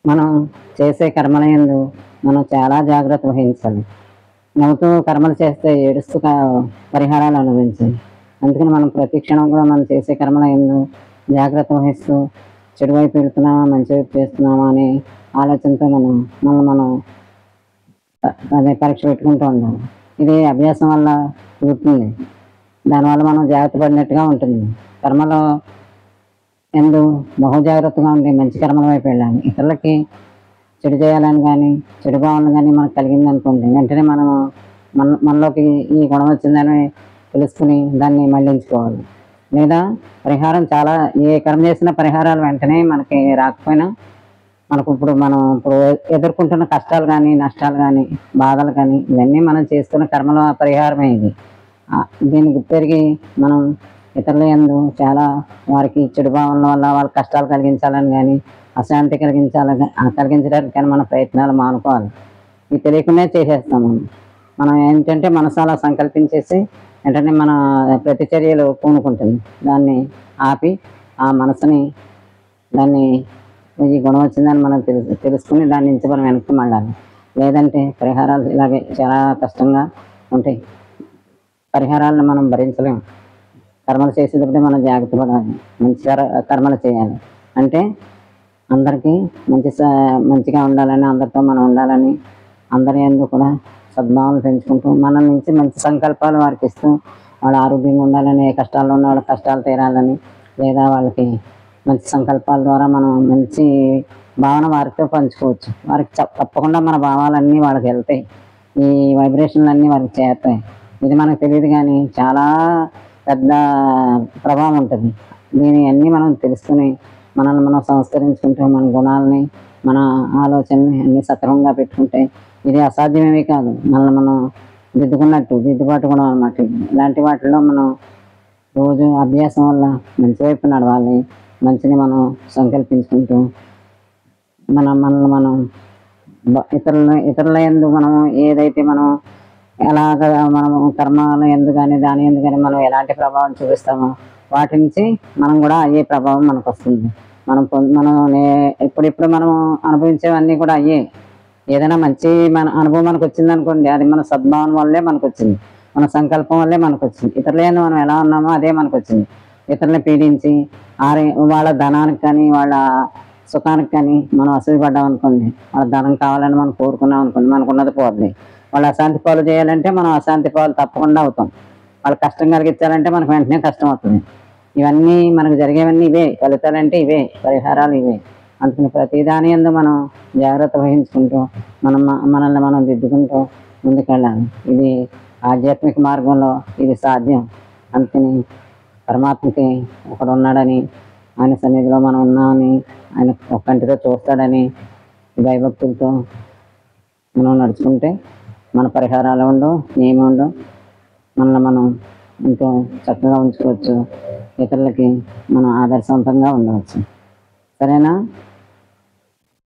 మనం చేసే కర్మల యందు మనం చాలా జాగ్రత్త వహించాలి. నవ్వుతూ కర్మలు చేస్తే ఏడుస్తూ పరిహారాలు అనుభవించాలి. అందుకని మనం ప్రతి క్షణం కూడా మనం చేసే కర్మల యందు జాగ్రత్త వహిస్తూ చెడు వైపు వెళ్తున్నామా మంచి వైపు చేస్తున్నామా అనే ఆలోచనతో మనం అదే పరీక్ష పెట్టుకుంటూ ఉండాలి. ఇది అభ్యాసం వల్ల పుడుతుంది. దానివల్ల మనం జాగ్రత్త పడినట్టుగా ఉంటుంది. కర్మలో ఎందు బహు జాగ్రత్తగా ఉండి మంచి కర్మల వైపు వెళ్ళాలి. ఇతరులకి చెడు చేయాలని కానీ చెడు భావనలు కానీ మనకు కలిగింది అనుకోండి, వెంటనే మనలోకి ఈ గుణం వచ్చిందని తెలుసుకుని దాన్ని మళ్ళించుకోవాలి. లేదా పరిహారం చాలా ఏ కర్మ చేసినా పరిహారాలు వెంటనే మనకి రాకపోయినా మనం ఇప్పుడు ఎదుర్కొంటున్న కష్టాలు కానీ నష్టాలు కానీ బాధలు కానీ ఇవన్నీ మనం చేస్తున్న కర్మల పరిహారమే ఇది. దీన్ని గుర్తెరిగి మనం ఇతరుల యందు చాలా వారికి చెడు భావనల వల్ల వాళ్ళకి కష్టాలు కలిగించాలని కానీ అశాంతి కలిగించడానికి కానీ మన ప్రయత్నాలు మానుకోవాలి. ఇది తెలియకుండా చేసేస్తాము. మనం ఏంటంటే మనసు అలా సంకల్పించేసి వెంటనే మన ప్రతిచర్యలు పూనుకుంటుంది. దాన్ని ఆపి ఆ మనసుని దాన్ని ఈ గుణం వచ్చిందని మనం తెలుసుకుని దాని నుంచి మనం వెనక్కి మళ్ళాలి. లేదంటే పరిహారాలు ఇలాగే చాలా కష్టంగా ఉంటాయి. పరిహారాలను మనం భరించలేము. కర్మలు చేసేటప్పుడే మనం జాగ్రత్త పడాలి. మంచి కర్మలు చేయాలి అంటే అందరికీ మంచిగా ఉండాలని, అందరితో మనం ఉండాలని, అందరి యందు కూడా సద్భావనలు పెంచుకుంటూ మన నుంచి మంచి సంకల్పాలు వారికి ఇస్తూ వాళ్ళు ఆరోగ్యంగా ఉండాలని, ఏ కష్టాల్లో ఉన్న వాళ్ళ కష్టాలు తీరాలని, లేదా వాళ్ళకి మంచి సంకల్పాల ద్వారా మనం మంచి భావన వారితో పంచుకోవచ్చు. వారికి తప్పకుండా మన భావాలన్నీ వాళ్ళకి వెళ్తాయి. ఈ వైబ్రేషన్లు అన్నీ వారికి చేరుతాయి. ఇది మనకు తెలియదు కానీ చాలా పెద్ద ప్రభావం ఉంటుంది. దీని అన్నీ మనం తెలుసుకుని మనల్ని మనం సంస్కరించుకుంటే మన గుణాలని మన ఆలోచనని అన్నీ సక్రమంగా పెట్టుకుంటే ఇది అసాధ్యమేమీ కాదు. మనం దిద్దుబాటు గుణం అన్నమాట. ఇలాంటి వాటిలో మనం రోజు అభ్యాసం వల్ల మంచి వైపు నడవాలి. మంచిని మనం సంకల్పించుకుంటూ మనల్ని మనం ఇతరుల యందు మనం ఏదైతే మనం ఎలాగ మనం కర్మల యందు కానీ దాని యందు కానీ మనం ఎలాంటి ప్రభావం చూపిస్తామో వాటి నుంచి మనం కూడా అయ్యే ప్రభావం మనకు వస్తుంది. మనం ఇప్పుడిప్పుడు మనం అనుభవించేవన్నీ కూడా అయ్యే. ఏదైనా మంచి మన అనుభవం మనకు వచ్చింది అనుకోండి, అది మన సద్భావన వల్లే మనకు వచ్చింది, మన సంకల్పం వల్లే మనకు వచ్చింది. ఇతరుల యందు మనం ఎలా ఉన్నామో అదే మనకు వచ్చింది. ఇతరులను పీడించి వాళ్ళ ధనానికి కానీ వాళ్ళ సుఖానికి కానీ మనం అసూయపడ్డాం అనుకోండి, వాళ్ళ ధనం కావాలని మనం కోరుకున్నాం అనుకోండి, మనకున్నది పోతుంది. వాళ్ళు అశాంతి పాలు చేయాలంటే మనం అశాంతి పాలు తప్పకుండా అవుతాం. వాళ్ళు కష్టం కలిగించాలంటే మనకు వెంటనే కష్టం అవుతుంది. ఇవన్నీ మనకు జరిగేవన్నీ ఇవే. ఫలితాలంటే ఇవే, పరిహారాలు ఇవే. అందుకని ప్రతిదాని యందు మనం జాగ్రత్త వహించుకుంటూ మనల్ని మనం దిద్దుకుంటూ ముందుకెళ్ళాలి. ఇది ఆధ్యాత్మిక మార్గంలో ఇది సాధ్యం. అందుకని పరమాత్మకి ఒకడు ఉన్నాడని, ఆయన సన్నిధిలో మనం ఉన్నామని, ఆయన ఒక్కంటితో చూస్తాడని భయభక్తులతో మనం నడుచుకుంటే మన పరిహారాలు ఉండవు, ఏమి ఉండవు. మనల్ని మనం ఎంతో చక్కగా ఉంచుకోవచ్చు. ఇతరులకి మనం ఆదర్శవంతంగా ఉండవచ్చు. సరేనా?